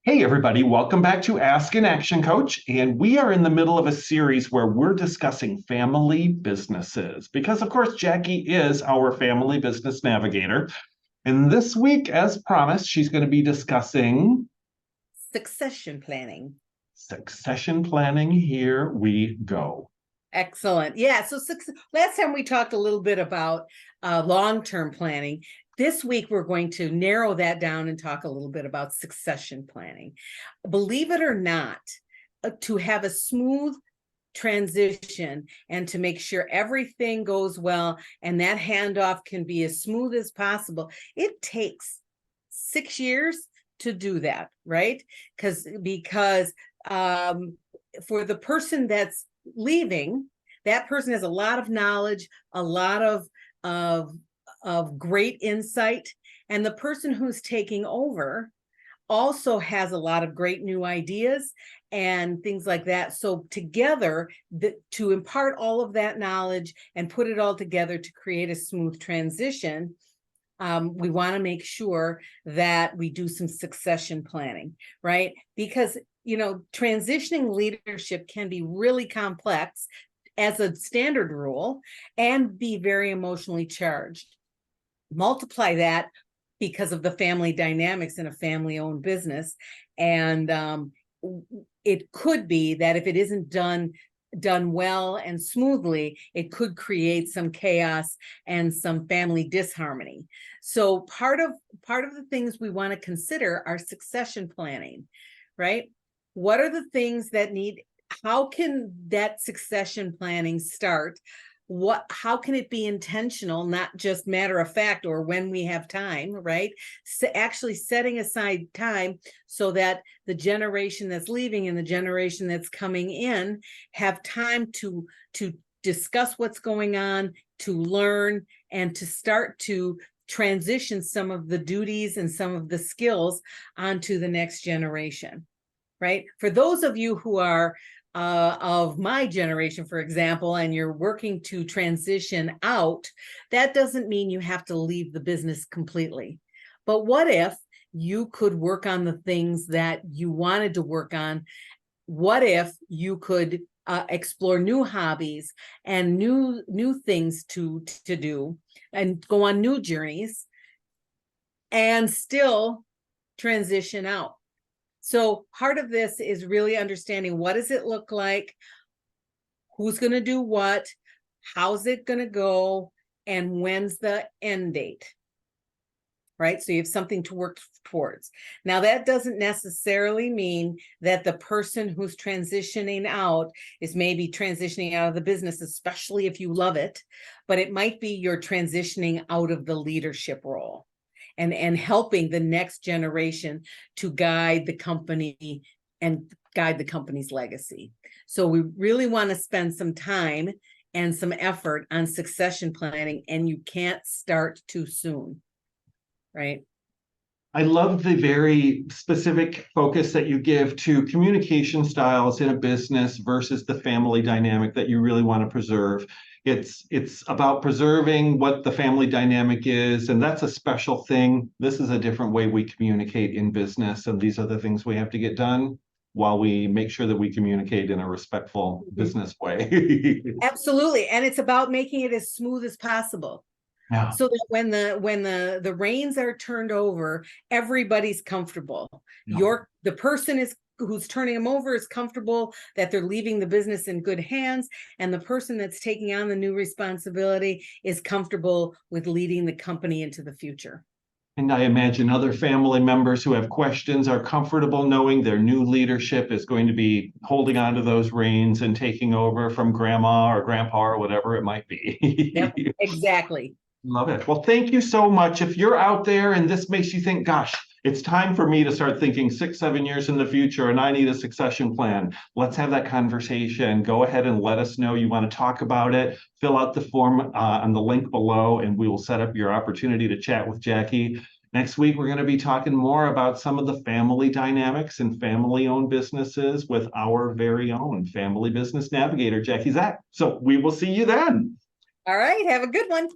Hey, everybody, welcome back to Ask an Action Coach. And we are in the middle of a series where we're discussing family businesses because, of course, Jackie is our family business navigator. And this week, as promised, she's going to be discussing Succession planning. succession planning. Here we go. Excellent. Yeah. So last time we talked a little bit about long-term planning. This week, we're going to narrow that down and talk a little bit about succession planning. Believe it or not, to have a smooth transition and to make sure everything goes well and that handoff can be as smooth as possible, it takes 6 years to do that, right? Because for the person that's leaving, that person has a lot of knowledge, a lot of great insight, and the person who's taking over also has a lot of great new ideas and things like that. So together, to impart all of that knowledge and put it all together to create a smooth transition, we want to make sure that we do some succession planning, right? Because, transitioning leadership can be really complex as a standard rule and be very emotionally charged. Multiply that because of the family dynamics in a family-owned business. And it could be that if it isn't done well and smoothly, it could create some chaos and some family disharmony. So part of the things we want to consider are succession planning, right? What are the things that how can that succession planning start? How can it be intentional, not just matter of fact or when we have time, right? So actually setting aside time so that the generation that's leaving and the generation that's coming in have time to discuss what's going on, to learn, and to start to transition some of the duties and some of the skills onto the next generation, right? For those of you who are of my generation, for example, and you're working to transition out, that doesn't mean you have to leave the business completely. But what if you could work on the things that you wanted to work on? What if you could explore new hobbies and new things to do and go on new journeys and still transition out? So part of this is really understanding, what does it look like? Who's going to do what? How's it going to go? And when's the end date? Right? So you have something to work towards. Now, that doesn't necessarily mean that the person who's transitioning out is maybe transitioning out of the business, especially if you love it, but it might be you're transitioning out of the leadership role and helping the next generation to guide the company and guide the company's legacy. So we really want to spend some time and some effort on succession planning, and you can't start too soon, right? I love the very specific focus that you give to communication styles in a business versus the family dynamic that you really want to preserve. It's about preserving what the family dynamic is, and that's a special thing. This is a different way we communicate in business, and these are the things we have to get done while we make sure that we communicate in a respectful business way. Absolutely. And it's about making it as smooth as possible. Yeah. So that when the reins are turned over, everybody's comfortable. Yeah. The person who's turning them over is comfortable that they're leaving the business in good hands, and the person that's taking on the new responsibility is comfortable with leading the company into the future. And I imagine other family members who have questions are comfortable knowing their new leadership is going to be holding on to those reins and taking over from grandma or grandpa or whatever it might be. Yep, exactly. Love it. Well, thank you so much. If you're out there and this makes you think, gosh, it's time for me to start thinking 6, 7 years in the future and I need a succession plan, let's have that conversation. Go ahead and let us know you want to talk about it. Fill out the form on the link below, and we will set up your opportunity to chat with Jackie. Next week, we're going to be talking more about some of the family dynamics and family-owned businesses with our very own family business navigator, Jackie Zach. So we will see you then. All right. Have a good one.